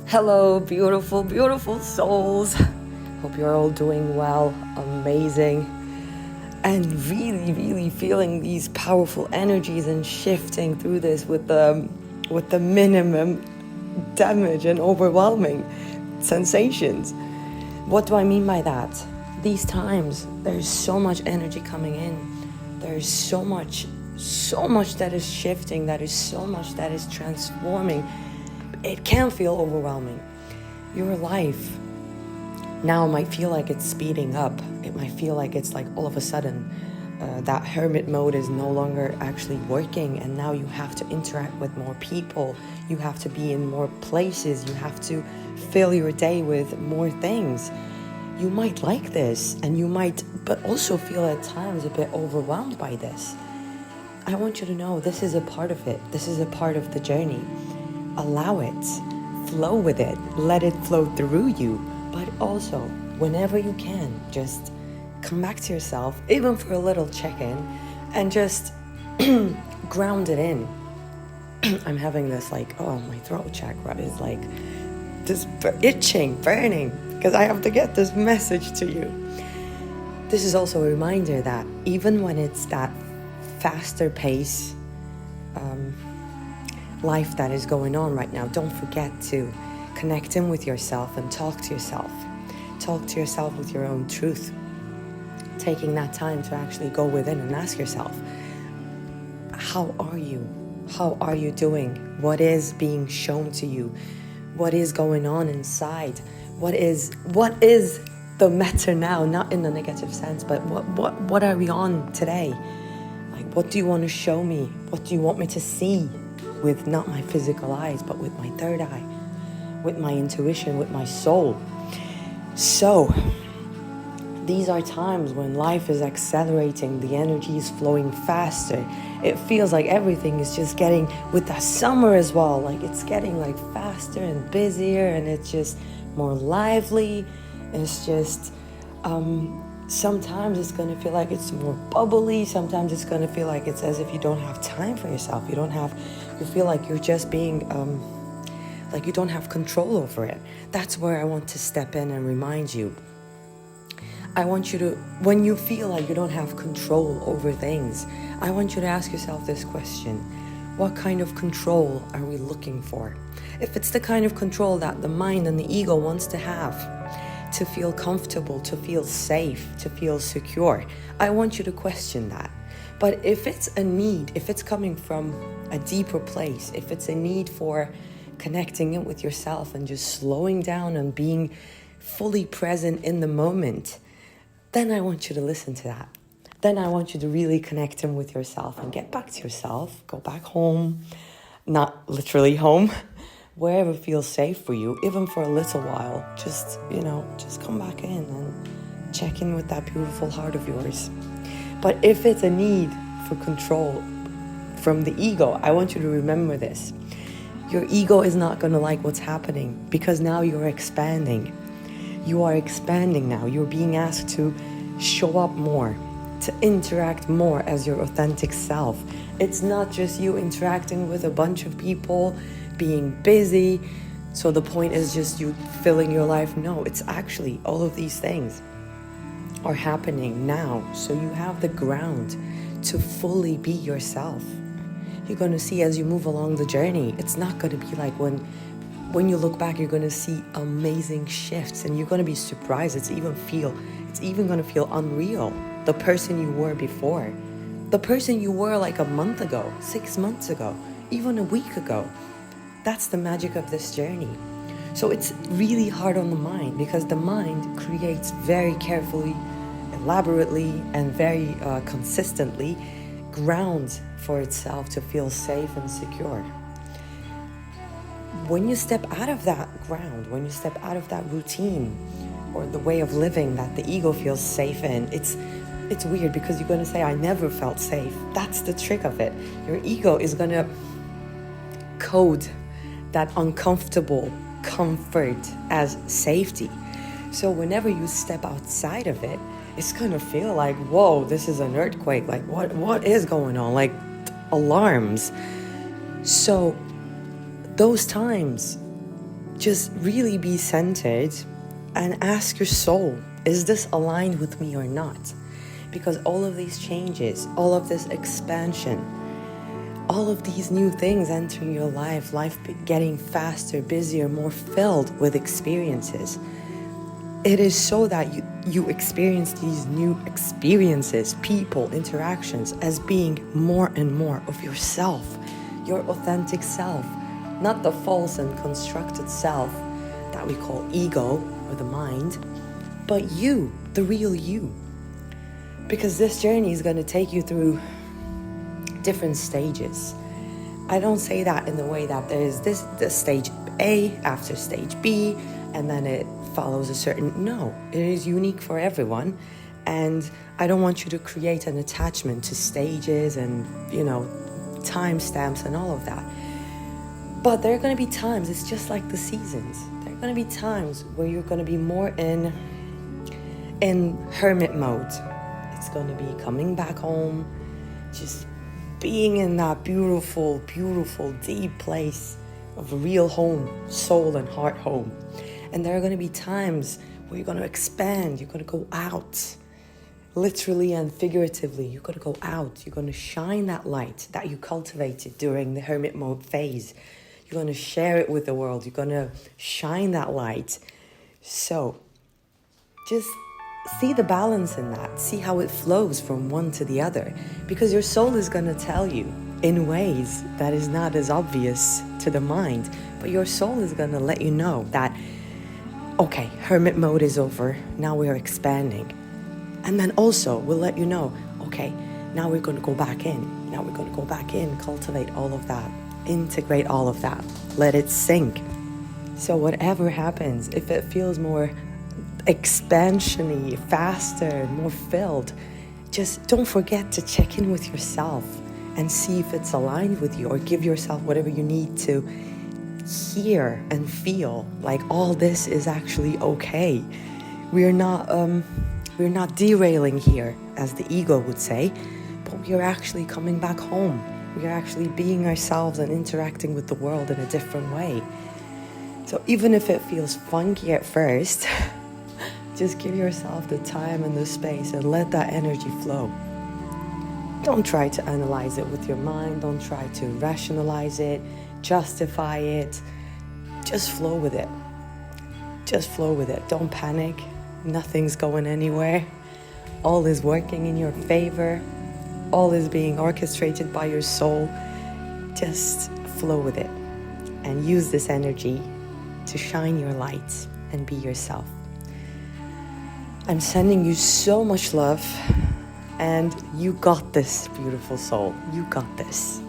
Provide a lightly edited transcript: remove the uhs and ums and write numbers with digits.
Hello, beautiful, beautiful souls. Hope you're all doing well, amazing, and really, really feeling these powerful energies and shifting through this with the minimum damage and overwhelming sensations. What do I mean by that? These times, there's so much energy coming in. There's so much that is shifting, that is so much that is transforming. It can feel overwhelming. Your life now might feel like it's speeding up. It might feel like it's like all of a sudden that hermit mode is no longer actually working, and now you have to interact with more people. You have to be in more places. You have to fill your day with more things. You might like this, and you might, but also feel at times a bit overwhelmed by this. I want you to know this is a part of it. This is a part of the journey. Allow it, flow with it, let it flow through you, but also whenever you can, just come back to yourself, even for a little check-in, and just ground it in. I'm having this my throat chakra is like just itching, burning, because I have to get this message to you. This is also a reminder that even when it's that faster pace, life that is going on right now, don't forget to connect in with yourself and talk to yourself. Talk to yourself with your own truth. Taking that time to actually go within and ask yourself, how are you? How are you doing? What is being shown to you? What is going on inside? What is the matter now? Not in the negative sense, but what are we on today? Like, what do you want to show me? What do you want me to see? With not my physical eyes, but with my third eye, with my intuition, with my soul. So, these are times when life is accelerating, the energy is flowing faster. It feels like everything is just getting, with the summer as well, like it's getting like faster and busier, and it's just more lively. It's just, sometimes it's going to feel like it's more bubbly. Sometimes it's going to feel like it's as if you don't have time for yourself. You feel like you're just being, like you don't have control over it. That's where I want to step in and remind you. I want you to, when you feel like you don't have control over things, I want you to ask yourself this question. What kind of control are we looking for? If it's the kind of control that the mind and the ego wants to have, to feel comfortable, to feel safe, to feel secure, I want you to question that. But if it's a need, if it's coming from a deeper place, if it's a need for connecting in with yourself and just slowing down and being fully present in the moment, then I want you to listen to that. Then I want you to really connect in with yourself and get back to yourself, go back home, not literally home, wherever feels safe for you, even for a little while. Just come back in and check in with that beautiful heart of yours. But if it's a need for control from the ego, I want you to remember this. Your ego is not going to like what's happening, because now you're expanding. You are expanding now. You're being asked to show up more, to interact more as your authentic self. It's not just you interacting with a bunch of people, being busy. So the point is just you filling your life. No, it's actually all of these things are happening now. So you have the ground to fully be yourself. You're going to see as you move along the journey, it's not going to be like when you look back, you're going to see amazing shifts, and you're going to be surprised. It's even going to feel unreal. The person you were before, the person you were like a month ago, 6 months ago, even a week ago. That's the magic of this journey. So it's really hard on the mind, because the mind creates very carefully, elaborately, and very consistently grounds for itself to feel safe and secure. When you step out of that ground, when you step out of that routine or the way of living that the ego feels safe in, it's weird, because you're going to say, I never felt safe. That's the trick of it. Your ego is going to code that uncomfortable comfort as safety. So whenever you step outside of it, it's going to feel like, whoa, this is an earthquake. Like, what is going on? Like, alarms. So those times, just really be centered and ask your soul, is this aligned with me or not? Because all of these changes, all of this expansion, all of these new things entering your life getting faster, busier, more filled with experiences, it is so that you experience these new experiences, people, interactions, as being more and more of yourself, your authentic self, not the false and constructed self that we call ego or the mind, but you, the real you. Because this journey is going to take you through different stages. I don't say that in the way that there is this stage A after stage B, and then it follows a certain... No, it is unique for everyone. And I don't want you to create an attachment to stages and, timestamps and all of that. But there are going to be times, it's just like the seasons. There are going to be times where you're going to be more in hermit mode. It's going to be coming back home, just being in that beautiful, beautiful, deep place of real home, soul and heart home. And there are going to be times where you're going to expand, you're going to go out, literally and figuratively. You're going to go out, you're going to shine that light that you cultivated during the hermit mode phase. You're going to share it with the world, you're going to shine that light. So just see the balance in that, see how it flows from one to the other, because your soul is going to tell you in ways that is not as obvious to the mind, but your soul is going to let you know that, okay, hermit mode is over, now we're expanding. And then also we'll let you know, okay, now we're going to go back in, cultivate all of that, integrate all of that, let it sink. So whatever happens, if it feels more expansion-y, faster, more filled, just don't forget to check in with yourself and see if it's aligned with you, or give yourself whatever you need to hear and feel like all this is actually okay. We're not derailing here, as the ego would say, but we are actually coming back home. We are actually being ourselves and interacting with the world in a different way. So even if it feels funky at first, just give yourself the time and the space and let that energy flow. Don't try to analyze it with your mind. Don't try to rationalize it, justify it. Just flow with it. Just flow with it. Don't panic. Nothing's going anywhere. All is working in your favor. All is being orchestrated by your soul. Just flow with it and use this energy to shine your light and be yourself. I'm sending you so much love, and you got this, beautiful soul. You got this.